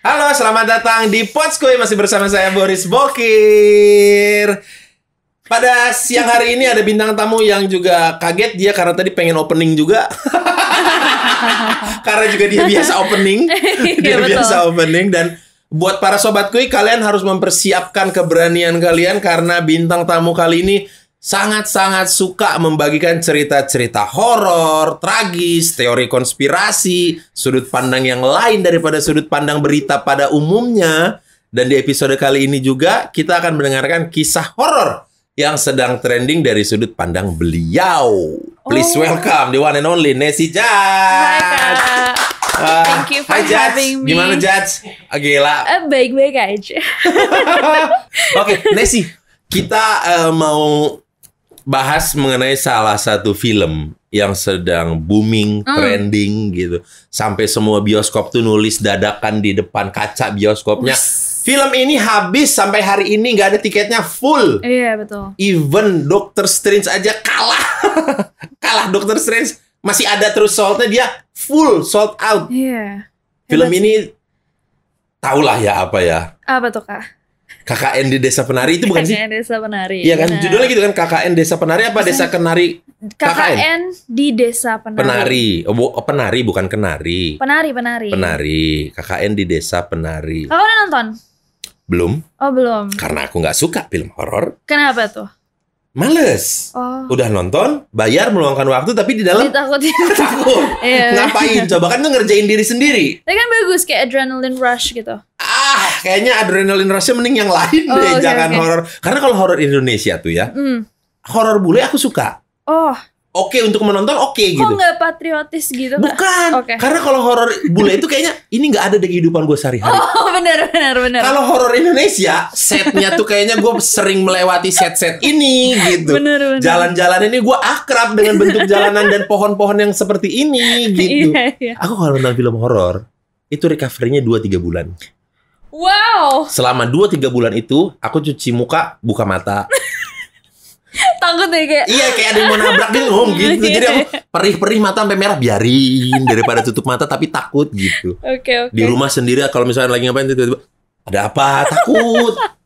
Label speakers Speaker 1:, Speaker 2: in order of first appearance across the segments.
Speaker 1: Halo, selamat datang di Podskuy. Masih bersama saya Boris Bokir. Pada siang hari ini ada bintang tamu yang juga kaget dia karena tadi pengen opening juga. Karena juga dia biasa opening. Dia biasa opening. Dan buat para Sobat Kuy, kalian harus mempersiapkan keberanian kalian karena bintang tamu kali ini sangat-sangat suka membagikan cerita-cerita horor, tragis, teori konspirasi, sudut pandang yang lain daripada sudut pandang berita pada umumnya. Dan di episode kali ini juga kita akan mendengarkan kisah horor yang sedang trending dari sudut pandang beliau. Please welcome the one and only Nessie Judge.
Speaker 2: Hai Kak. Thank you for having me.
Speaker 1: Gimana Judge? Gila.
Speaker 2: Baik-baik aja.
Speaker 1: Oke, Nessie, kita mau bahas mengenai salah satu film yang sedang booming, trending gitu. Sampai semua bioskop tuh nulis dadakan di depan kaca bioskopnya. Film ini habis sampai hari ini nggak ada tiketnya full.
Speaker 2: Iya, betul.
Speaker 1: Even Doctor Strange aja kalah. Kalah Doctor Strange. Masih ada terus sold-nya, dia full sold out.
Speaker 2: Iya.
Speaker 1: Film ini tahulah ya apa ya.
Speaker 2: Apa tuh, Kak?
Speaker 1: KKN di Desa Penari itu bukan sih?
Speaker 2: KKN Desa Penari.
Speaker 1: Iya kan,
Speaker 2: benar.
Speaker 1: judulnya gitu kan, KKN Desa Penari apa Desa Kenari?
Speaker 2: KKN di Desa Penari.
Speaker 1: Penari. Oh, Penari bukan Kenari.
Speaker 2: Penari.
Speaker 1: Penari. KKN di Desa Penari.
Speaker 2: Kakak udah nonton?
Speaker 1: Belum,
Speaker 2: Oh, belum.
Speaker 1: karena aku nggak suka film horor.
Speaker 2: Kenapa tuh?
Speaker 1: Males.
Speaker 2: Oh.
Speaker 1: Udah nonton, bayar, meluangkan waktu, tapi di dalam
Speaker 2: Ditakutin.
Speaker 1: takut.
Speaker 2: Iya.
Speaker 1: Ngapain? Coba kan tuh ngerjain diri sendiri.
Speaker 2: Tapi kan bagus, kayak adrenaline rush gitu.
Speaker 1: Kayaknya adrenaline rush-nya mending yang lain
Speaker 2: Oh,
Speaker 1: deh,
Speaker 2: oke,
Speaker 1: jangan
Speaker 2: oke.
Speaker 1: horor. Karena kalau horor Indonesia tuh ya, horor bule aku suka.
Speaker 2: Oh,
Speaker 1: Oke untuk menonton, oke
Speaker 2: kok
Speaker 1: gitu.
Speaker 2: nggak patriotis gitu, Kak?
Speaker 1: Bukan,
Speaker 2: Oke.
Speaker 1: karena kalau horor bule itu kayaknya ini nggak ada di kehidupan gue sehari-hari.
Speaker 2: Oh, benar.
Speaker 1: Kalau horor Indonesia, setnya tuh kayaknya gue sering melewati set-set ini gitu.
Speaker 2: Bener.
Speaker 1: Jalan-jalan ini gue akrab dengan bentuk jalanan dan pohon-pohon yang seperti ini gitu.
Speaker 2: Iya.
Speaker 1: Aku kalau nonton film horor, itu recovery-nya 2-3 bulan.
Speaker 2: Wow.
Speaker 1: Selama 2-3 bulan itu, aku cuci muka, buka mata.
Speaker 2: Takut deh kayak.
Speaker 1: Iya, kayak ada yang mau nabrak gitu. Jadi aku perih-perih mata sampai merah, biarin daripada tutup mata tapi takut gitu.
Speaker 2: Oke.
Speaker 1: Di rumah sendiri kalau misalnya lagi ngapain tiba-tiba ada apa?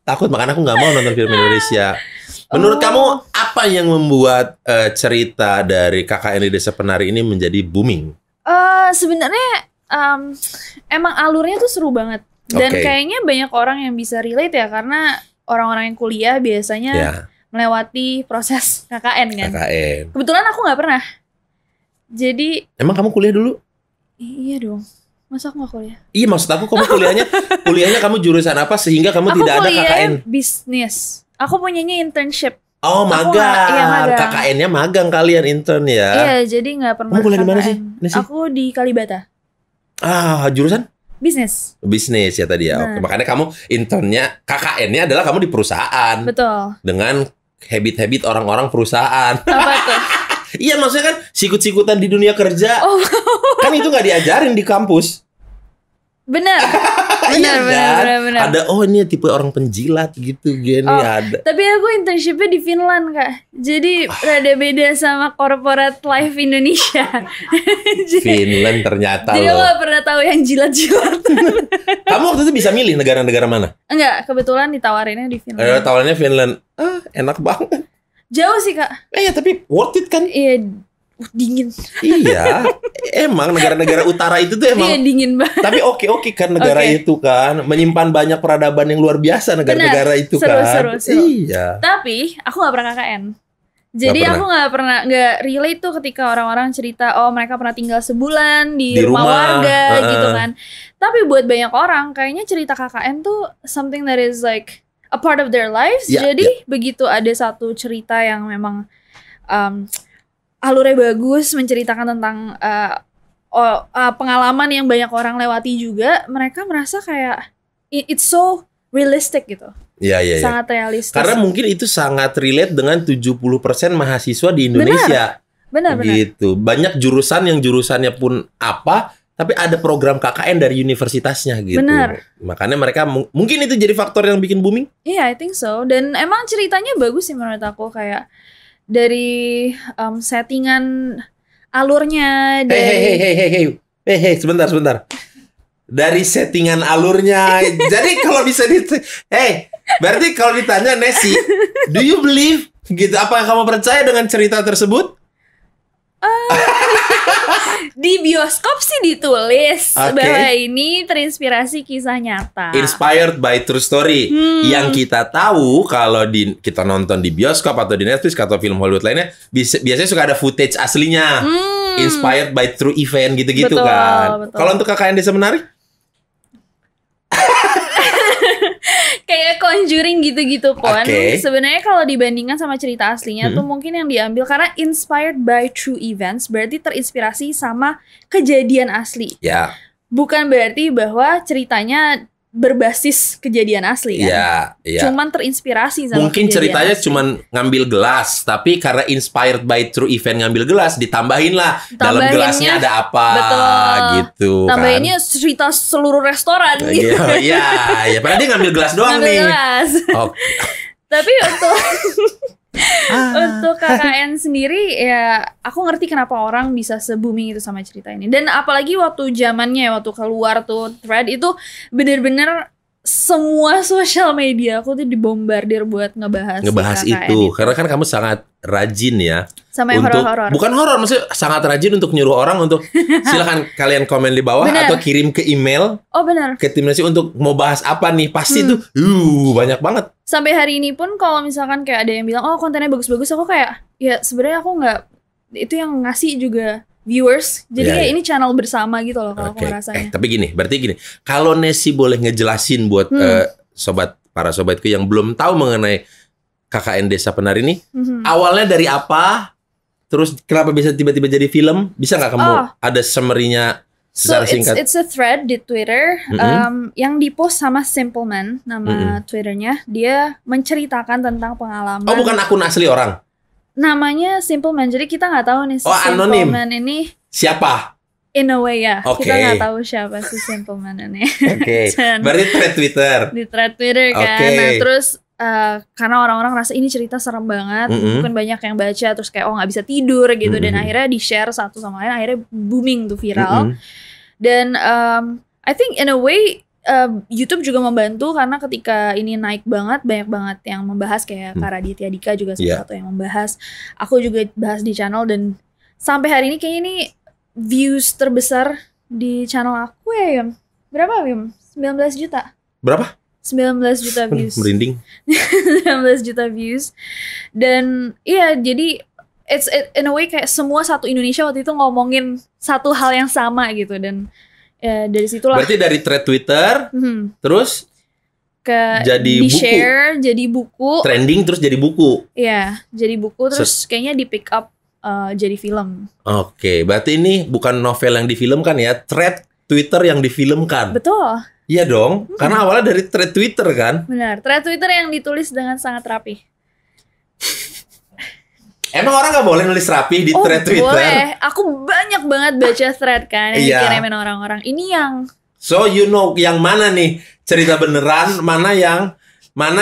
Speaker 1: Takut makanya aku nggak mau nonton film Indonesia. Menurut kamu apa yang membuat cerita dari KKN di Desa Penari ini menjadi booming?
Speaker 2: Sebenarnya emang alurnya tuh seru banget dan
Speaker 1: Oke.
Speaker 2: kayaknya banyak orang yang bisa relate ya karena orang-orang yang kuliah biasanya
Speaker 1: Ya,
Speaker 2: melewati proses KKN kan.
Speaker 1: KKN.
Speaker 2: Kebetulan aku nggak pernah. Jadi
Speaker 1: Emang kamu kuliah dulu?
Speaker 2: iya dong. Masa aku nggak kuliah?
Speaker 1: Iya, maksud aku kamu kuliahnya kamu jurusan apa sehingga kamu
Speaker 2: Aku
Speaker 1: tidak ada
Speaker 2: kuliah
Speaker 1: KKN?
Speaker 2: bisnis. Aku punyanya internship.
Speaker 1: Oh,
Speaker 2: Aku
Speaker 1: magang.
Speaker 2: iya, magang.
Speaker 1: KKN-nya magang kalian intern ya.
Speaker 2: Iya, jadi nggak pernah
Speaker 1: Kamu kuliah di mana
Speaker 2: KKN.
Speaker 1: sih, Nessie?
Speaker 2: Aku di Kalibata.
Speaker 1: Jurusan
Speaker 2: Bisnis.
Speaker 1: bisnis ya tadi ya. Oke,
Speaker 2: Nah.
Speaker 1: makanya kamu internnya KKN-nya adalah kamu di perusahaan
Speaker 2: Betul.
Speaker 1: dengan habit-habit orang-orang perusahaan.
Speaker 2: Apa tuh?
Speaker 1: Iya, maksudnya kan sikut-sikutan di dunia kerja.
Speaker 2: Oh.
Speaker 1: Kan itu nggak diajarin di kampus.
Speaker 2: Benar.
Speaker 1: Iya kan?
Speaker 2: Benar.
Speaker 1: Ada ini tipe orang penjilat gitu gini ada.
Speaker 2: Tapi aku internshipnya di Finland, Kak. Jadi rada beda sama corporate life Indonesia.
Speaker 1: Finland ternyata
Speaker 2: Jadi aku
Speaker 1: loh.
Speaker 2: gak pernah tahu yang jilat-jilat.
Speaker 1: Kamu waktu itu bisa milih negara-negara mana?
Speaker 2: Enggak, kebetulan ditawarinnya di Finland.
Speaker 1: Tawarannya Finland. Enak banget.
Speaker 2: Jauh sih, Kak.
Speaker 1: Ya tapi worth it kan?
Speaker 2: Iya, dingin.
Speaker 1: Iya. Emang negara-negara utara itu tuh emang
Speaker 2: Iya, dingin banget.
Speaker 1: tapi oke kan negara
Speaker 2: Oke.
Speaker 1: itu kan menyimpan banyak peradaban yang luar biasa negara-negara itu
Speaker 2: Seru,
Speaker 1: kan.
Speaker 2: seru.
Speaker 1: Iya.
Speaker 2: Tapi aku gak pernah KKN. Jadi
Speaker 1: Nggak
Speaker 2: aku nggak relate tuh ketika orang-orang cerita mereka pernah tinggal sebulan di rumah warga gitu kan. Tapi buat banyak orang kayaknya cerita KKN tuh something that is like a part of their lives.
Speaker 1: Ya,
Speaker 2: Jadi begitu ada satu cerita yang memang alurnya bagus menceritakan tentang pengalaman yang banyak orang lewati juga, mereka merasa kayak it's so realistic gitu.
Speaker 1: Iya.
Speaker 2: Sangat realistis.
Speaker 1: Karena mungkin itu sangat relate dengan 70% mahasiswa di Indonesia.
Speaker 2: Benar.
Speaker 1: Gitu. Banyak jurusan yang jurusannya pun apa, tapi ada program KKN dari universitasnya gitu.
Speaker 2: Benar.
Speaker 1: Makanya mereka mungkin itu jadi faktor yang bikin booming.
Speaker 2: Iya, I think so. Dan emang ceritanya bagus sih menurut aku, kayak dari settingan alurnya dari
Speaker 1: Hey, sebentar. dari settingan alurnya. Jadi kalau bisa berarti kalau ditanya Nessie, do you believe gitu? Apa kamu percaya dengan cerita tersebut?
Speaker 2: Di bioskop sih ditulis bahwa ini terinspirasi kisah nyata.
Speaker 1: Inspired by true story. Yang kita tahu kalau kita nonton di bioskop atau di Netflix atau film Hollywood lainnya, biasanya suka ada footage aslinya. Inspired by true event gitu-gitu kan. Kalau untuk KKN Desa Penari?
Speaker 2: Kayak Conjuring gitu-gitu pun sebenarnya kalau dibandingkan sama cerita aslinya tuh mungkin yang diambil karena inspired by true events berarti terinspirasi sama kejadian asli. Bukan berarti bahwa ceritanya berbasis kejadian asli kan. Cuman terinspirasi sama
Speaker 1: mungkin ceritanya
Speaker 2: asli.
Speaker 1: Cuman ngambil gelas, tapi karena inspired by true event ngambil gelas, ditambahin lah dalam gelasnya ada apa gitu.
Speaker 2: Tambahinnya cerita seluruh restoran gitu.
Speaker 1: Iya, padahal dia ngambil gelas doang nih.
Speaker 2: Tapi untuk KKN sendiri ya aku ngerti kenapa orang bisa se-booming itu sama cerita ini. Dan apalagi waktu zamannya waktu keluar tuh thread itu bener-bener semua sosial media aku tuh dibombardir buat ngebahas
Speaker 1: itu. Karena kan kamu sangat rajin ya.
Speaker 2: Sama yang horor-horor.
Speaker 1: Bukan horor, maksudnya sangat rajin untuk nyuruh orang untuk silakan kalian komen di bawah atau kirim ke email. Ke tim Nessie untuk mau bahas apa nih. Pasti tuh banyak banget.
Speaker 2: Sampai hari ini pun kalau misalkan kayak ada yang bilang kontennya bagus-bagus, aku kayak ya sebenarnya aku nggak, itu yang ngasih juga viewers. Jadi kayak ini channel bersama gitu loh kalau aku ngerasanya.
Speaker 1: Tapi berarti gini, kalau Nessie boleh ngejelasin buat para sobatku yang belum tahu mengenai KKN Desa Penari ini, awalnya dari apa? Terus kenapa bisa tiba-tiba jadi film? Bisa nggak kamu ada summary-nya secara singkat?
Speaker 2: It's a thread di Twitter yang dipost sama Simple Man, nama Twitternya. Dia menceritakan tentang pengalaman.
Speaker 1: Bukan akun asli orang?
Speaker 2: Namanya Simple Man, jadi kita nggak tahu nih si Simple Man ini
Speaker 1: siapa?
Speaker 2: In a way ya, kita nggak tahu siapa si Simple Man ini.
Speaker 1: Berarti thread Twitter.
Speaker 2: Di thread Twitter kan. Nah terus karena orang-orang rasa ini cerita serem banget, mungkin banyak yang baca terus kayak nggak bisa tidur gitu, dan akhirnya di share satu sama lain, akhirnya booming tuh viral. Dan I think in a way YouTube juga membantu karena ketika ini naik banget, banyak banget yang membahas kayak Kak Raditya Dika juga salah satu yang membahas. Aku juga bahas di channel dan sampai hari ini kayaknya ini views terbesar di channel aku ya, Yum. Berapa, Yum? 19 juta.
Speaker 1: Berapa?
Speaker 2: 19 juta views.
Speaker 1: Merinding.
Speaker 2: 19 juta views. Dan iya, jadi it's in a way kayak semua satu Indonesia waktu itu ngomongin satu hal yang sama gitu. Dan ya, dari situlah. Berarti
Speaker 1: dari thread Twitter terus jadi
Speaker 2: di share jadi buku,
Speaker 1: trending terus jadi buku.
Speaker 2: Iya, jadi buku terus kayaknya di pick up jadi film.
Speaker 1: Berarti ini bukan novel yang difilmkan ya, thread Twitter yang difilmkan.
Speaker 2: Betul.
Speaker 1: Iya dong, karena awalnya dari thread Twitter kan?
Speaker 2: Benar, thread Twitter yang ditulis dengan sangat rapi.
Speaker 1: Emang orang nggak boleh nulis rapi di thread Twitter?
Speaker 2: Boleh, aku banyak banget baca thread kan yang dikirimin orang-orang. Ini yang
Speaker 1: so you know yang mana nih cerita beneran, mana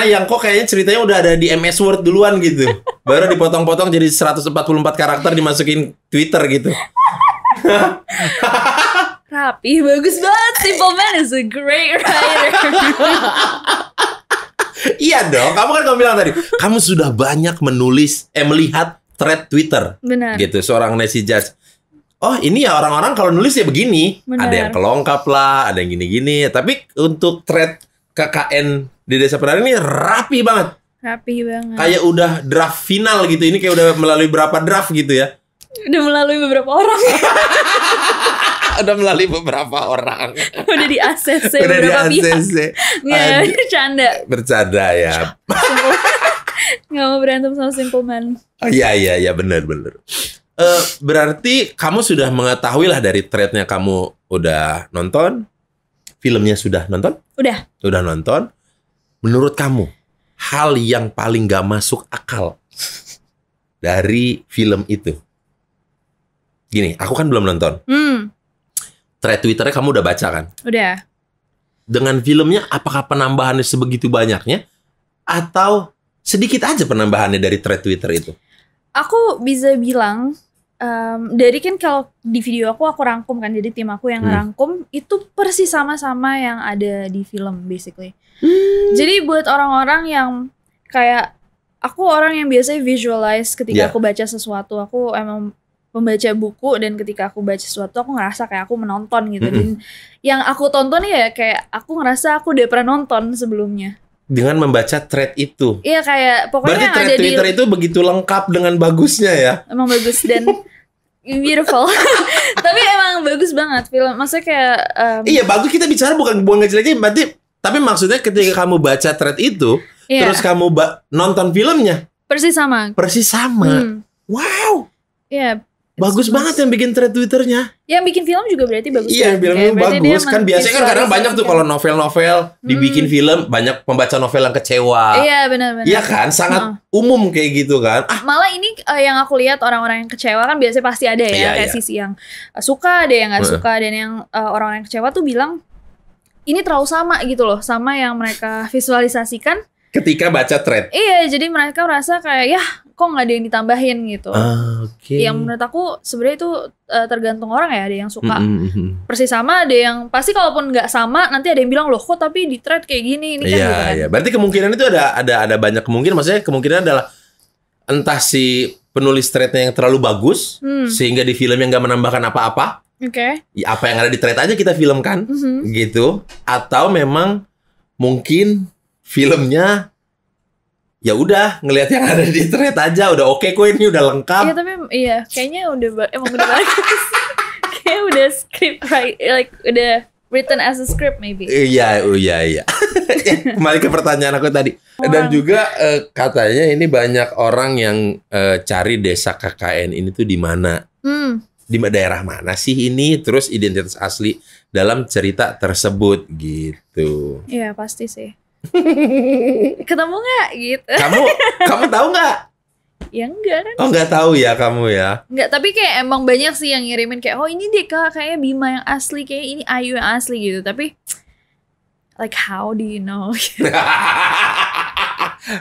Speaker 1: yang kok kayaknya ceritanya udah ada di MS Word duluan gitu. Baru dipotong-potong jadi 144 karakter dimasukin Twitter gitu.
Speaker 2: Rapi, bagus banget. Simple Man is a great writer.
Speaker 1: Iya dong, kamu bilang tadi, kamu sudah banyak melihat thread Twitter.
Speaker 2: Benar.
Speaker 1: Gitu, seorang Nessie Judge. Ini ya orang-orang kalau nulis ya begini. Benar. Ada yang kelongkap lah, ada yang gini-gini. Tapi untuk thread KKN di Desa Penari ini rapi banget.
Speaker 2: Rapi banget.
Speaker 1: Kayak udah draft final gitu. Ini kayak udah melalui berapa draft gitu ya.
Speaker 2: Udah melalui beberapa orang.
Speaker 1: Udah melalui beberapa orang.
Speaker 2: Udah di ACC beberapa pihak. Nggak, bercanda
Speaker 1: ya.
Speaker 2: Nggak mau berantem sama Simple Man.
Speaker 1: Iya benar. Berarti kamu sudah mengetahui lah dari threadnya, kamu udah nonton filmnya, sudah nonton? Udah nonton. Menurut kamu hal yang paling gak masuk akal dari film itu? Gini, aku kan belum nonton. Thread Twitternya kamu udah baca kan?
Speaker 2: Udah.
Speaker 1: Dengan filmnya, apakah penambahannya sebegitu banyaknya? Atau sedikit aja penambahannya dari thread Twitter itu?
Speaker 2: Aku bisa bilang dari kan kalau di video aku rangkum kan, jadi tim aku yang ngerangkum itu persis sama-sama yang ada di film basically. Jadi buat orang-orang yang kayak aku orang yang biasanya visualize ketika aku baca sesuatu, aku emang membaca buku dan ketika aku baca sesuatu aku ngerasa kayak aku menonton gitu. Dan yang aku tonton ya kayak aku ngerasa aku udah pernah nonton sebelumnya.
Speaker 1: Dengan membaca thread itu.
Speaker 2: Iya kayak pokoknya
Speaker 1: berarti thread
Speaker 2: ada
Speaker 1: Twitter itu begitu lengkap dengan bagusnya ya.
Speaker 2: Emang bagus dan beautiful. Tapi emang bagus banget film. Maksudnya kayak
Speaker 1: iya bagus, kita bicara bukan ngejelekin berarti, tapi maksudnya ketika kamu baca thread itu terus kamu nonton filmnya
Speaker 2: persis sama.
Speaker 1: Wow.
Speaker 2: Iya.
Speaker 1: Bagus banget yang bikin thread Twitternya.
Speaker 2: Yang bikin film juga berarti bagus.
Speaker 1: Iya, filmnya bagus kan. Biasanya kan kadang banyak tuh kalau novel-novel dibikin film, banyak pembaca novel yang kecewa.
Speaker 2: Iya benar-benar.
Speaker 1: Iya kan, sangat umum kayak gitu kan.
Speaker 2: Malah ini yang aku lihat orang-orang yang kecewa kan biasanya pasti ada ya, kayak sisi yang suka, ada yang nggak suka, dan yang orang yang kecewa tuh bilang ini terlalu sama gitu loh, sama yang mereka visualisasikan
Speaker 1: ketika baca thread.
Speaker 2: Iya, jadi mereka merasa kayak ya kok nggak ada yang ditambahin gitu. Yang menurut aku sebenarnya itu tergantung orang ya. Ada yang suka persis sama, ada yang pasti kalaupun nggak sama nanti ada yang bilang loh kok tapi di thread kayak gini ini kan.
Speaker 1: Iya,
Speaker 2: gitu kan.
Speaker 1: iya. Berarti kemungkinan itu ada banyak kemungkinan. Maksudnya kemungkinan adalah entah si penulis threadnya yang terlalu bagus sehingga di film yang nggak menambahkan apa-apa.
Speaker 2: Oke.
Speaker 1: Apa yang ada di thread aja kita filmkan gitu. Atau memang mungkin filmnya ya udah ngelihat yang ada di thread aja udah oke kok, ini udah lengkap.
Speaker 2: Iya tapi kayaknya emang udah bagus. Kayak udah script like udah written as a script maybe.
Speaker 1: Iya. Kembali ke pertanyaan aku tadi. Dan juga katanya ini banyak orang yang cari desa KKN ini tuh di mana? Di daerah mana sih ini? Terus identitas asli dalam cerita tersebut gitu.
Speaker 2: Iya pasti sih. Ketemu nggak gitu?
Speaker 1: Kamu tahu nggak?
Speaker 2: Ya enggak kan?
Speaker 1: Oh nggak tahu ya kamu ya?
Speaker 2: Enggak, tapi kayak emang banyak sih yang ngirimin kayak oh ini deh kak kayaknya Bima yang asli, kayak ini Ayu yang asli gitu. Tapi like how do you know?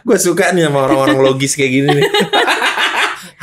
Speaker 1: Gue suka nih sama orang-orang logis kayak gini nih.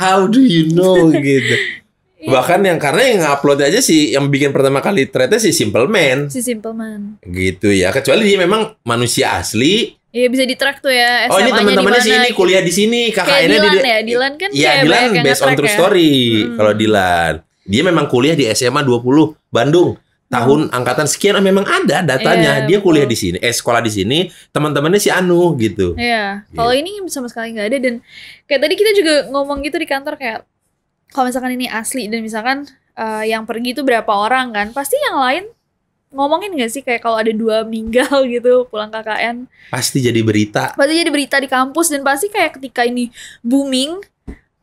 Speaker 1: How do you know gitu? Bahkan karena yang upload aja sih yang bikin pertama kali threadnya si Simple Man.
Speaker 2: Si Simple Man.
Speaker 1: Gitu ya. Kecuali dia memang manusia asli.
Speaker 2: Iya bisa di track tuh ya.
Speaker 1: Oh ini teman-temannya sih ini kuliah di sini. KKN-nya
Speaker 2: di Dilan kan.
Speaker 1: Iya Dilan based on true story. Kalau Dilan dia memang kuliah di SMA 20 Bandung. Tahun angkatan sekian memang ada datanya. Dia kuliah di sini, sekolah di sini. Teman-temannya si Anu gitu.
Speaker 2: Iya. Kalau ini sama sekali nggak ada. Dan kayak tadi kita juga ngomong gitu di kantor kayak kalau misalkan ini asli dan misalkan yang pergi itu berapa orang kan, pasti yang lain ngomongin gak sih kayak kalau ada 2 meninggal gitu pulang KKN.
Speaker 1: Pasti jadi berita.
Speaker 2: Pasti jadi berita di kampus dan pasti kayak ketika ini booming,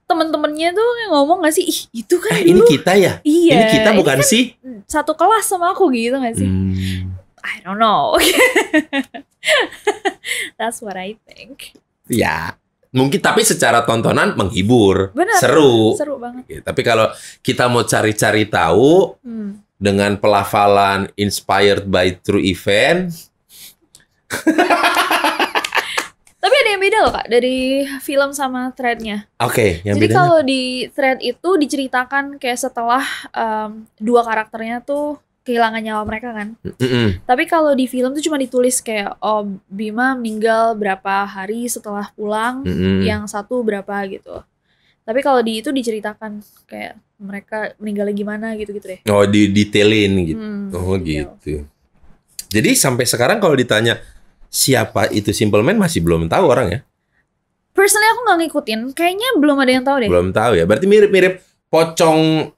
Speaker 2: temen-temennya tuh ngomong gak sih, ih itu kan dulu.
Speaker 1: Ini kita ya?
Speaker 2: Iya.
Speaker 1: Ini kita bukan
Speaker 2: kan
Speaker 1: sih?
Speaker 2: Satu kelas sama aku gitu gak sih? I don't know. That's what I think.
Speaker 1: Ya. Mungkin tapi secara tontonan menghibur,
Speaker 2: bener,
Speaker 1: seru
Speaker 2: banget.
Speaker 1: Tapi kalau kita mau cari-cari tahu dengan pelafalan inspired by true event,
Speaker 2: tapi ada yang beda loh kak dari film sama threadnya.
Speaker 1: Oke, yang
Speaker 2: jadi
Speaker 1: bedanya?
Speaker 2: Kalau di thread itu diceritakan kayak setelah 2 karakternya tuh kehilangan nyawa mereka kan. Tapi kalau di film tuh cuma ditulis kayak oh Bima meninggal berapa hari setelah pulang, yang satu berapa gitu. Tapi kalau di itu diceritakan kayak mereka meninggalnya gimana gitu-gitu deh.
Speaker 1: Oh didetailin gitu. Gitu. Jadi sampai sekarang kalau ditanya siapa itu Simple Man masih belum tahu orang ya?
Speaker 2: Personally aku nggak ngikutin. Kayaknya belum ada yang tahu deh.
Speaker 1: Belum tahu ya. Berarti mirip-mirip Pocong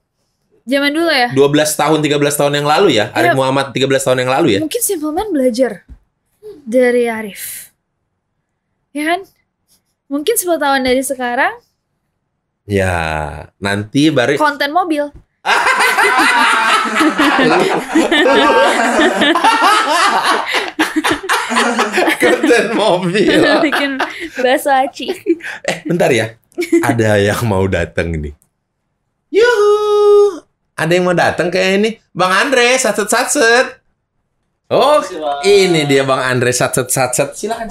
Speaker 2: zaman dulu ya?
Speaker 1: 12 tahun, 13 tahun yang lalu ya? Arif Muhammad 13 tahun yang lalu ya?
Speaker 2: Mungkin Simple Man belajar dari Arif. Ya kan? Mungkin 10 tahun dari sekarang.
Speaker 1: Ya, nanti baru
Speaker 2: konten mobil.
Speaker 1: Konten mobil.
Speaker 2: Bikin bakso aci.
Speaker 1: Bentar ya. Ada yang mau datang nih. Yuhu. Ada yang mau datang kayak ini. Bang Andre, satset. Oh, ini dia Bang Andre, satset. Silakan.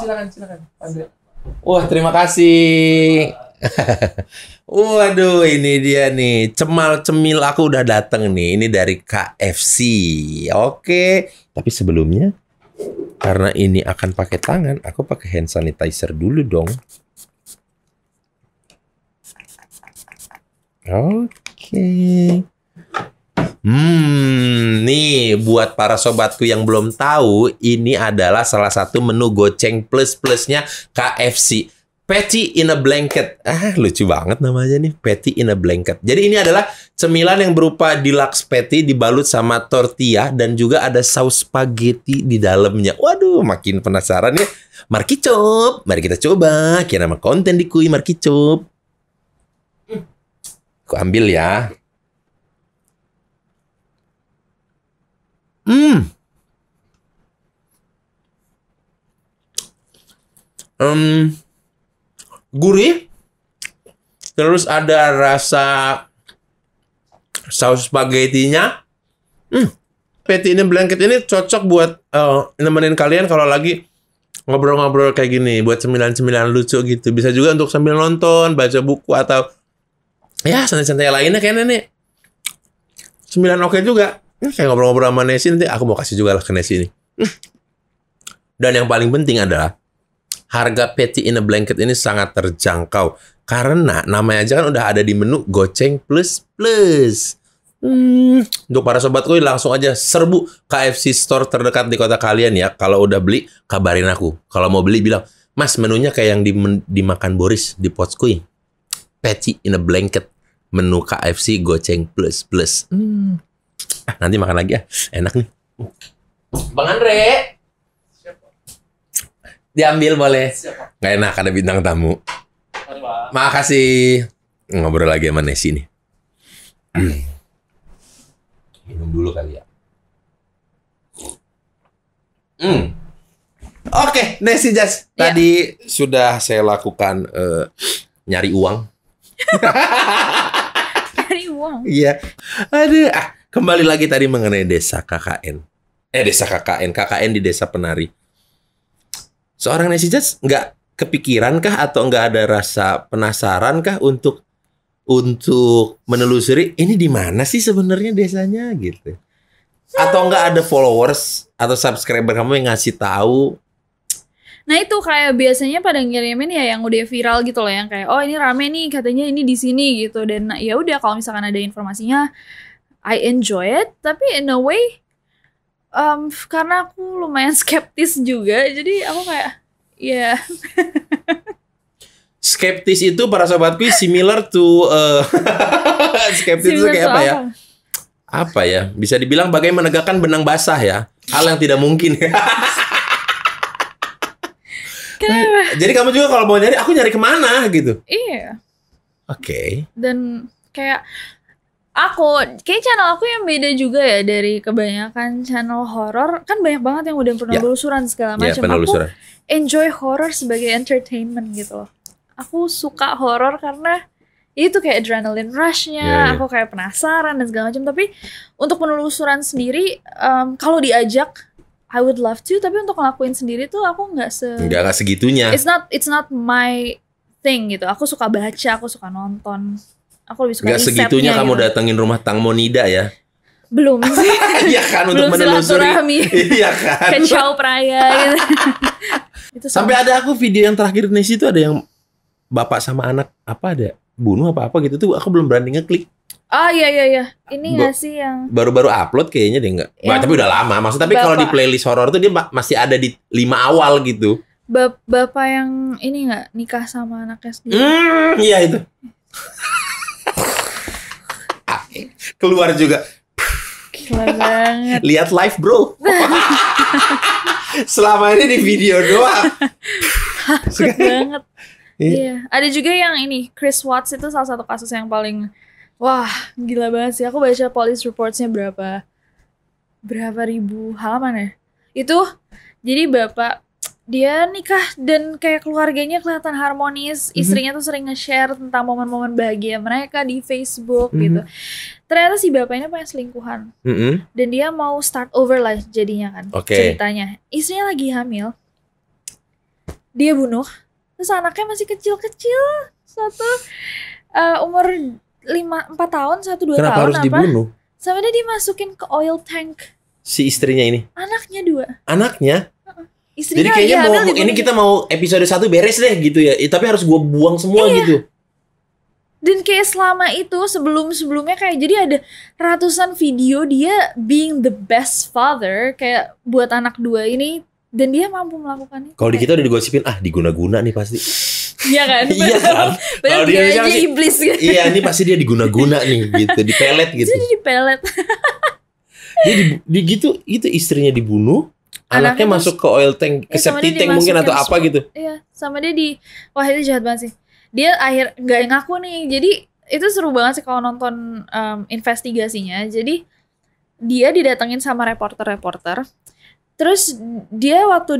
Speaker 1: Andre. Wah, terima kasih. Waduh, ini dia nih. Cemal cemil aku udah dateng nih. Ini dari KFC. Oke. Tapi sebelumnya, karena ini akan pakai tangan, aku pakai hand sanitizer dulu dong. Oke. Nih buat para sobatku yang belum tahu, ini adalah salah satu menu goceng plus-plusnya KFC. Patty in a blanket. Lucu banget namanya nih, Patty in a blanket. Jadi ini adalah cemilan yang berupa deluxe patty dibalut sama tortilla dan juga ada saus spaghetti di dalamnya. Waduh, makin penasaran ya. Markicop, mari kita coba. Kira nama konten di Kui Markicop. Aku ambil ya. Gurih. Terus ada rasa saus spaghettinya. Patty ini blanket ini cocok buat nemenin kalian kalau lagi ngobrol-ngobrol kayak gini, buat cemilan-cemilan lucu gitu. Bisa juga untuk sambil nonton, baca buku atau ya santai-santai lainnya kayaknya nih. Cemilan oke juga. Kayak ngobrol-ngobrol sama Nesi, nanti aku mau kasih juga lah ke Nesi ini. Dan yang paling penting adalah harga Patty in a blanket ini sangat terjangkau. Karena namanya aja kan udah ada di menu goceng plus plus. Untuk para sobatku langsung aja serbu KFC store terdekat di kota kalian ya. Kalau udah beli, kabarin aku. Kalau mau beli bilang, Mas menunya kayak yang dimakan Boris di Potskui. Patty in a blanket. Menu KFC goceng plus plus. Nanti makan lagi ya. Enak nih. Bang Andre. Diambil boleh. Nggak enak ada bintang tamu. Makasih. Ngobrol lagi sama Nesi nih. Minum dulu kali ya. Oke, Nesi Jas. Tadi sudah saya lakukan nyari uang.
Speaker 2: Nyari uang?
Speaker 1: Iya. Aduh. Kembali lagi tadi mengenai desa KKN. Desa KKN. KKN di Desa Penari. Seorang Nesi Jas nggak kepikiran kah atau nggak ada rasa penasaran kah untuk menelusuri ini di mana sih sebenarnya desanya gitu? Atau nggak ada followers atau subscriber kamu yang ngasih tahu?
Speaker 2: Nah itu kayak biasanya pada ngirimin ya yang udah viral gitu loh, yang kayak oh ini rame nih katanya ini di sini gitu, dan ya udah kalau misalkan ada informasinya I enjoy it, tapi in a way karena aku lumayan skeptis juga, jadi aku kayak ya.
Speaker 1: Skeptis itu para sobatku similar to skeptis itu kayak apa ya? Apa ya? Bisa dibilang bagai menegakkan benang basah ya. Hal yang tidak mungkin. Jadi kamu juga kalau mau nyari, aku nyari kemana gitu?
Speaker 2: Iya.
Speaker 1: Oke.
Speaker 2: Dan kayak kayak channel aku yang beda juga ya dari kebanyakan channel horor. Kan banyak banget yang udah penelusuran segala macam. Aku enjoy horror sebagai entertainment gitu loh. Aku suka horor karena itu kayak adrenaline rush-nya. Aku kayak penasaran dan segala macam. Tapi untuk penelusuran sendiri, kalau diajak, I would love to. Tapi untuk ngelakuin sendiri tuh aku nggak
Speaker 1: segitunya.
Speaker 2: It's not my thing gitu. Aku suka baca, aku suka nonton. Aku lebih suka
Speaker 1: risetnya. Nggak segitunya kamu
Speaker 2: gitu.
Speaker 1: datengin rumah Tang Monida ya?
Speaker 2: Belum sih.
Speaker 1: Iya kan, untuk menelusuri. Iya kan.
Speaker 2: Ke Chow Praya gitu. Itu
Speaker 1: sampai ada aku video yang terakhir Nesi itu ada yang bapak sama anak apa ada bunuh apa gitu tuh, aku belum berani ngeklik.
Speaker 2: Oh iya. Ini nggak sih yang
Speaker 1: baru-baru upload kayaknya deh nggak? Tapi udah lama. Maksud tapi kalau di playlist horor tuh dia masih ada di 5 awal gitu.
Speaker 2: Bapak yang ini nggak nikah sama anaknya sendiri?
Speaker 1: Iya itu. Keluar juga.
Speaker 2: Gila banget.
Speaker 1: Lihat live bro. Selama ini di video doang.
Speaker 2: Takut banget. Iya. Ada juga yang ini Chris Watts, itu salah satu kasus yang paling wah gila banget sih. Aku baca police reports-nya berapa ribu halaman ya. Itu jadi bapak dia nikah dan kayak keluarganya kelihatan harmonis. Istrinya tuh sering nge-share tentang momen-momen bahagia mereka di Facebook gitu. Ternyata si bapaknya pengen selingkuhan. Dan dia mau start over lah jadinya kan. Ceritanya istrinya lagi hamil, dia bunuh. Terus anaknya masih kecil-kecil, satu umur 4 tahun, 1-2 tahun.
Speaker 1: Kenapa harus dibunuh?
Speaker 2: Sama dia dimasukin ke oil tank.
Speaker 1: Si istrinya ini?
Speaker 2: Anaknya 2.
Speaker 1: Anaknya?
Speaker 2: Istrinya
Speaker 1: jadi kayaknya ini kita mau episode 1 beres deh gitu ya. Tapi harus gue buang semua gitu.
Speaker 2: Dan kayak selama itu sebelumnya kayak jadi ada ratusan video dia being the best father kayak buat anak 2 ini, dan dia mampu melakukannya.
Speaker 1: Kalau di kita udah digosipin diguna-guna nih pasti.
Speaker 2: Iya kan?
Speaker 1: Iya kan?
Speaker 2: Kalau dia aja iblis gitu.
Speaker 1: Iya, ini pasti dia diguna-guna nih gitu, dipelet gitu.
Speaker 2: Jadi dipelet.
Speaker 1: Dia di gitu itu istrinya dibunuh, anaknya masuk ke oil tank, ke septic tank mungkin atau apa gitu.
Speaker 2: Iya, sama dia wah itu jahat banget sih. Dia nggak ngaku nih. Jadi itu seru banget sih kalau nonton investigasinya. Jadi dia didatengin sama reporter. Terus dia waktu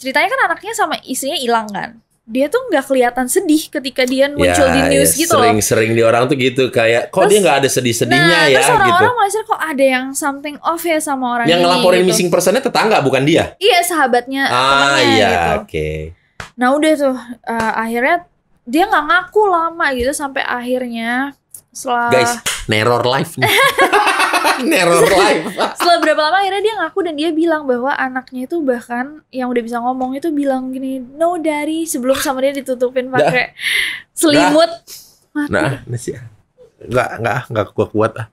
Speaker 2: ceritanya kan anaknya sama istrinya hilang kan. Dia tuh nggak kelihatan sedih ketika dia muncul di news gitu loh.
Speaker 1: Sering di orang tuh gitu kayak kok dia nggak ada sedih-sedihnya ya
Speaker 2: terus
Speaker 1: gitu.
Speaker 2: orang-orang merasa kok ada yang something off ya sama orang
Speaker 1: yang
Speaker 2: ini.
Speaker 1: Yang ngelaporin
Speaker 2: gitu.
Speaker 1: Missing personnya tetangga bukan dia?
Speaker 2: Iya, sahabatnya temannya
Speaker 1: iya,
Speaker 2: gitu.
Speaker 1: Oke.
Speaker 2: Nah udah tuh akhirnya dia nggak ngaku lama gitu sampai akhirnya setelah
Speaker 1: guys, Neror live nih. Neror live.
Speaker 2: Setelah berapa lama akhirnya dia ngaku dan dia bilang bahwa anaknya itu bahkan yang udah bisa ngomong itu bilang gini, no daddy, sebelum sama dia ditutupin pakai selimut.
Speaker 1: Nah, sih. Enggak kuat ah.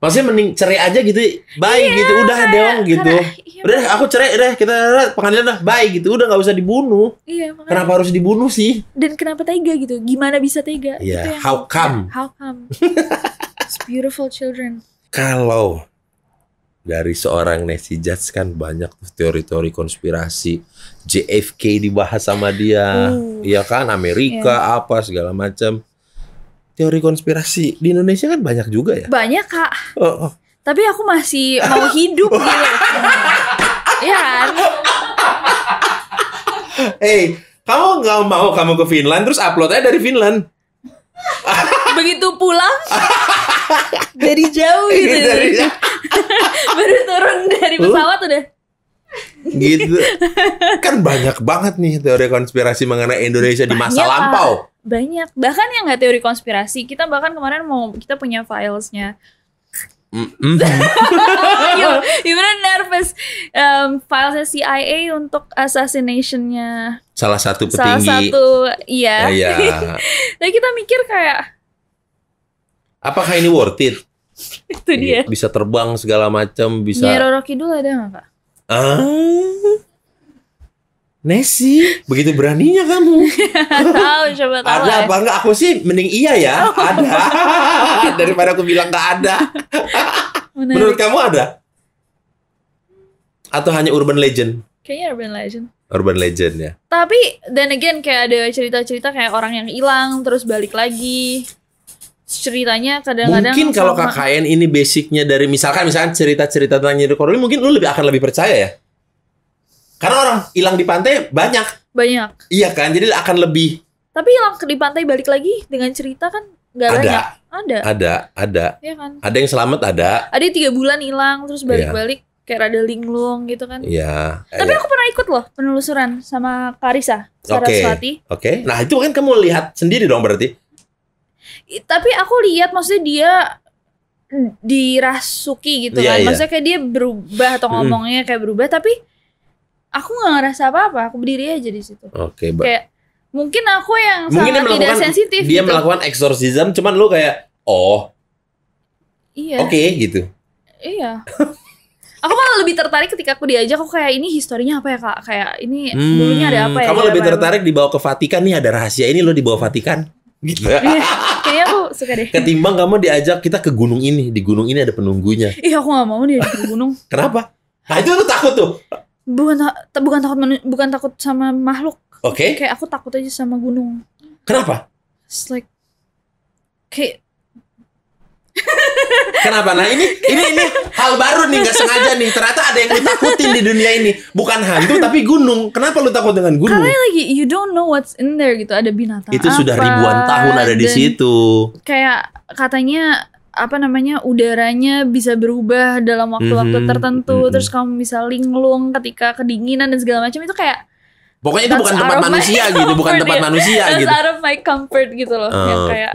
Speaker 1: Maksudnya mending cerai aja gitu, bye gitu, udah dong gitu. Udah aku cerai, udah kita pengadilan dah, bye gitu, udah nggak usah dibunuh.
Speaker 2: Iya, makanya.
Speaker 1: Kenapa harus dibunuh sih?
Speaker 2: Dan kenapa tega gitu? Gimana bisa tega?
Speaker 1: Iya, how come?
Speaker 2: It's beautiful children.
Speaker 1: Kalau dari seorang Nancy Judge kan banyak teori-teori konspirasi, JFK dibahas sama dia, iya kan, Amerika apa segala macam. Teori konspirasi di Indonesia kan banyak juga ya.
Speaker 2: Banyak kak. Tapi aku masih mau hidup gitu. Iya kan.
Speaker 1: Hey, kamu nggak mau kamu ke Finland terus uploadnya dari Finland?
Speaker 2: Begitu pulang dari jauh gitu. Baru turun dari pesawat udah.
Speaker 1: Gitu. Kan banyak banget nih teori konspirasi mengenai Indonesia di masa lampau.
Speaker 2: Banyak. Bahkan yang nggak teori konspirasi, kita bahkan kemarin kita punya filesnya. You bener nervous. Filesnya CIA untuk assassination-nya
Speaker 1: salah satu petinggi.
Speaker 2: Iya. Tapi kita mikir kayak,
Speaker 1: apakah ini worth it?
Speaker 2: Itu dia.
Speaker 1: Bisa terbang segala macam, bisa.
Speaker 2: Nyi Roro Kidul ada nggak kak?
Speaker 1: Nessie, begitu beraninya kamu.
Speaker 2: Coba tahu.
Speaker 1: Ada apa enggak? Aku sih mending iya ya, ada. Daripada aku bilang nggak ada. Menurut kamu ada? Atau hanya urban legend?
Speaker 2: Kayaknya urban legend.
Speaker 1: Urban legend ya.
Speaker 2: Tapi then again kayak ada cerita-cerita kayak orang yang hilang terus balik lagi. Ceritanya kadang-kadang
Speaker 1: mungkin kalau KKN ini basicnya dari misalkan cerita-cerita tentang Nyi Roro mungkin lu akan lebih percaya ya. Karena orang hilang di pantai banyak. Iya kan, jadi akan lebih.
Speaker 2: Tapi hilang di pantai balik lagi dengan cerita kan nggak banyak. Ada.
Speaker 1: Iya kan. Ada yang selamat ada.
Speaker 2: Ada 3 bulan hilang terus balik-balik kayak rada linglung gitu kan.
Speaker 1: Iya.
Speaker 2: Tapi aku pernah ikut loh penelusuran sama Karissa Saraswati.
Speaker 1: Oke. Nah itu kan kamu lihat sendiri dong berarti.
Speaker 2: Tapi aku lihat maksudnya dia dirasuki gitu kan. Maksudnya kayak dia berubah atau ngomongnya kayak berubah, tapi aku nggak ngerasa apa-apa. Aku berdiri aja di situ.
Speaker 1: Oke.
Speaker 2: Kayak mungkin aku yang sangat tidak sensitif.
Speaker 1: Dia
Speaker 2: gitu.
Speaker 1: melakukan exorcism, cuman lu kayak
Speaker 2: iya.
Speaker 1: Oke, gitu.
Speaker 2: Iya. Aku malah lebih tertarik ketika aku diajak. Aku kayak ini historinya apa ya kak? Kayak ini dulunya ada apa ya?
Speaker 1: Kamu lebih tertarik dibawa ke Vatikan nih, ada rahasia ini lo dibawa Vatikan. Gitu.
Speaker 2: Kayaknya aku suka deh.
Speaker 1: Ketimbang kamu diajak kita ke gunung ini, di gunung ini ada penunggunya.
Speaker 2: Iya, aku gak mau nih ke gunung.
Speaker 1: Kenapa? Nah itu lu takut tuh.
Speaker 2: Bukan takut sama makhluk.
Speaker 1: Oke.
Speaker 2: Kayak aku takut aja sama gunung.
Speaker 1: Kenapa?
Speaker 2: It's like kayak
Speaker 1: kenapa? Nah ini hal baru nih, nggak sengaja nih. Ternyata ada yang lu takutin di dunia ini. Bukan hantu tapi gunung. Kenapa lu takut dengan gunung?
Speaker 2: Karena lagi you don't know what's in there gitu. Ada binatang
Speaker 1: itu sudah ribuan tahun ada di situ.
Speaker 2: Kayak katanya udaranya bisa berubah dalam waktu-waktu tertentu. Terus kamu bisa linglung ketika kedinginan dan segala macam. Itu kayak
Speaker 1: Pokoknya itu bukan tempat manusia gitu, bukan tempat manusia gitu.
Speaker 2: That's out of my comfort gitu loh. Yang kayak,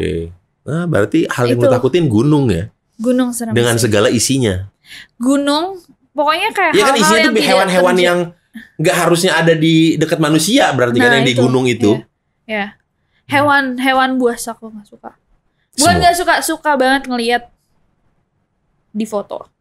Speaker 1: nah, berarti hal yang lu takutin gunung ya?
Speaker 2: Gunung serem
Speaker 1: dengan
Speaker 2: sih.
Speaker 1: segala isinya.
Speaker 2: Gunung, pokoknya kayak
Speaker 1: ya kan
Speaker 2: hal-hal
Speaker 1: isinya
Speaker 2: yang
Speaker 1: tuh hewan-hewan yang nggak harusnya ada di dekat manusia, berarti kan yang di gunung itu.
Speaker 2: Ya. Hewan buas aku nggak suka. Bukan nggak suka banget ngelihat di foto.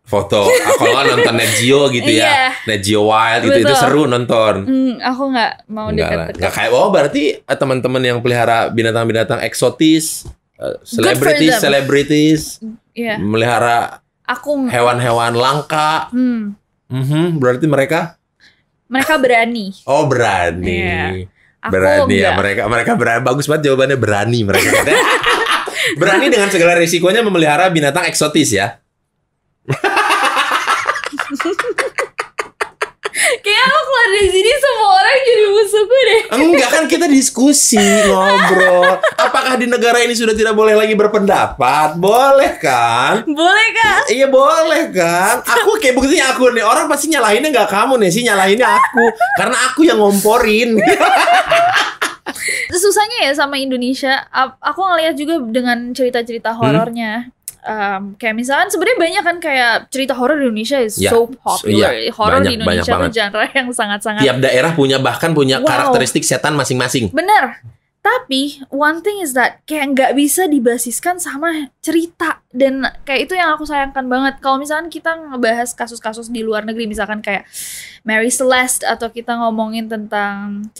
Speaker 1: Kalau nggak nonton Net Geo gitu ya, Net Geo Wild itu seru nonton.
Speaker 2: Aku nggak mau dekat-dekat.
Speaker 1: Nggak kayak berarti teman-teman yang pelihara binatang-binatang eksotis, selebritis, melihara hewan-hewan langka. Berarti mereka
Speaker 2: berani.
Speaker 1: Oh, berani. Berani ya mereka berani. Bagus banget jawabannya, berani mereka. Berani dengan segala risikonya memelihara binatang eksotis ya.
Speaker 2: Kayak aku keluar dari sini semua orang jadi musuhku deh.
Speaker 1: Enggak, kan kita diskusi, ngobrol. Apakah di negara ini sudah tidak boleh lagi berpendapat? Boleh kan?
Speaker 2: Boleh kan?
Speaker 1: Iya boleh kan? Aku kayak buktinya aku nih, orang pasti nyalahinnya nggak kamu nih sih, nyalahinnya aku. Karena aku yang ngomporin.
Speaker 2: Susahnya ya sama Indonesia. Aku ngeliat juga dengan cerita-cerita horornya. Kayak misalkan sebenarnya banyak kan kayak cerita horor di Indonesia is so popular. Horor di Indonesia tuh genre yang sangat-sangat. Tiap
Speaker 1: daerah punya karakteristik setan masing-masing.
Speaker 2: Bener. Tapi one thing is that kayak nggak bisa dibasiskan sama cerita, dan kayak itu yang aku sayangkan banget. Kalau misalkan kita ngebahas kasus-kasus di luar negeri, misalkan kayak Mary Celeste, atau kita ngomongin tentang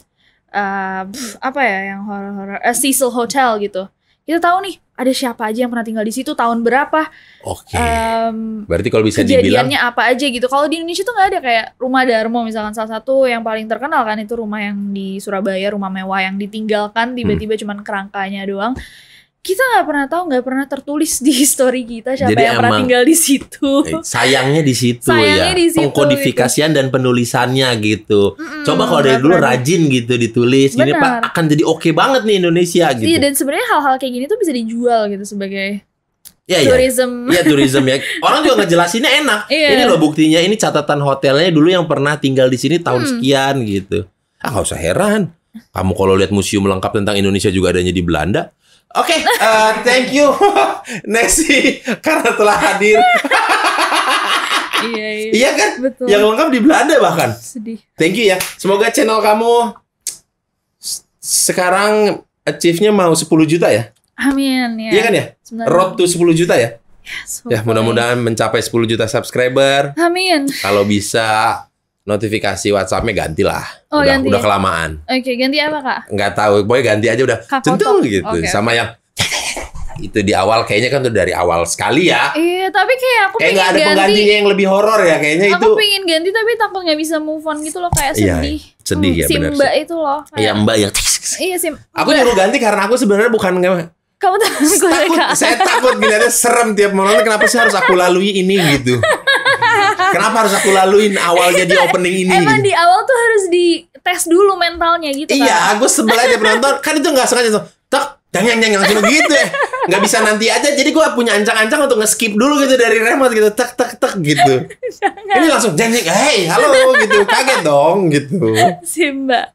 Speaker 2: apa ya yang horor-horor, Cecil Hotel gitu. Kita tahu nih ada siapa aja yang pernah tinggal di situ, tahun berapa.
Speaker 1: Oke. Berarti kalau bisa
Speaker 2: kejadiannya dibilang apa aja gitu. Kalau di Indonesia tuh nggak ada kayak Rumah Darmo misalkan, salah satu yang paling terkenal kan itu rumah yang di Surabaya, rumah mewah yang ditinggalkan tiba-tiba cuman kerangkanya doang. Kita nggak pernah tahu, nggak pernah tertulis di history kita siapa yang pernah tinggal di situ.
Speaker 1: Sayangnya di situ ya, pengkodifikasian gitu. Dan penulisannya gitu. Coba kalau dari dulu rajin gitu ditulis, gini Pak akan jadi oke banget nih Indonesia gitu.
Speaker 2: Iya, dan sebenarnya hal-hal kayak gini tuh bisa dijual gitu sebagai tourism.
Speaker 1: Iya, tourism ya. Orang juga ngejelasinnya enak. Ini loh buktinya, ini catatan hotelnya dulu yang pernah tinggal di sini tahun sekian gitu. Nggak usah heran. Kamu kalau lihat museum lengkap tentang Indonesia juga adanya di Belanda. Oke, thank you Nessy karena telah hadir. Iya kan? Betul. Yang lengkap di Belanda bahkan.
Speaker 2: Sedih.
Speaker 1: Thank you ya. Semoga channel kamu sekarang achieve-nya mau 10 juta ya.
Speaker 2: Amin ya.
Speaker 1: Iya kan ya? Road to 10 juta ya?
Speaker 2: Yes,
Speaker 1: ya, mudah-mudahan mencapai 10 juta subscriber.
Speaker 2: Amin.
Speaker 1: Kalau bisa notifikasi WhatsApp-nya gantilah.
Speaker 2: Ganti.
Speaker 1: Udah kelamaan.
Speaker 2: Oke, ganti apa Kak?
Speaker 1: Nggak tahu, pokoknya ganti aja udah. Centung gitu. Sama yang itu di awal kayaknya kan tuh dari awal sekali ya.
Speaker 2: Iya, tapi kayak aku pengen
Speaker 1: nggak ada
Speaker 2: ganti.
Speaker 1: Penggantinya yang lebih horor ya kayaknya itu.
Speaker 2: Aku pengen ganti tapi takut nggak bisa move on gitu loh, kayak sedih.
Speaker 1: Iya, sedih ya benar.
Speaker 2: Si Mbak itu loh.
Speaker 1: Iya, Mbak yang.
Speaker 2: Iya sih.
Speaker 1: Aku nyuruh ganti karena aku sebenarnya bukan
Speaker 2: kamu takut.
Speaker 1: Saya takut ngeliatnya serem tiap malam. Kenapa sih harus aku lalui ini gitu? Kenapa harus aku laluin awalnya di opening ini?
Speaker 2: Emang di awal tuh harus dites dulu mentalnya gitu kan?
Speaker 1: Iya, aku sebel aja penonton. Kan itu gak sengaja tuh. Tak, jangan langsung gitu ya. Gak bisa nanti aja. Jadi gue punya ancang-ancang untuk nge-skip dulu gitu dari remote gitu. Tak gitu. Ini langsung jangan. Hey, halo gitu. Kaget dong gitu.
Speaker 2: Si Mbak.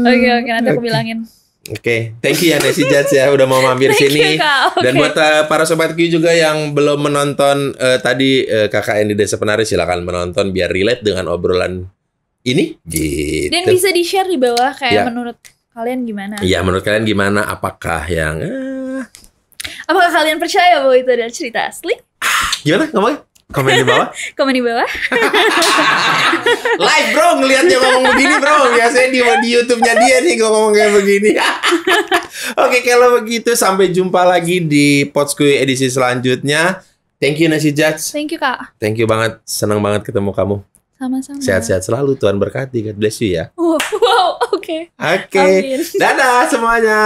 Speaker 2: Oke, nanti aku bilangin.
Speaker 1: Oke, thank you ya Nessy Judge ya udah mau mampir sini. Dan buat para sobatku juga yang belum menonton tadi KKN di Desa Penari, silakan menonton biar relate dengan obrolan ini. Gitu.
Speaker 2: Dan bisa di-share di bawah kayak menurut kalian gimana?
Speaker 1: Iya, menurut kalian gimana? Apakah yang
Speaker 2: apakah kalian percaya bahwa itu adalah cerita asli?
Speaker 1: Gimana ngomongnya? Komen di bawah.
Speaker 2: Komen di bawah.
Speaker 1: Live bro, ngeliatnya ngomong begini bro. Biasanya di YouTube-nya dia nih ngomong kayak begini. Oke, kalau begitu sampai jumpa lagi di Podskuy edisi selanjutnya. Thank you Nessy Judge.
Speaker 2: Thank you Kak.
Speaker 1: Thank you banget, senang banget ketemu kamu.
Speaker 2: Sama-sama.
Speaker 1: Sehat-sehat selalu, Tuhan berkati. God bless you ya.
Speaker 2: Wow, oke.
Speaker 1: Dadah semuanya.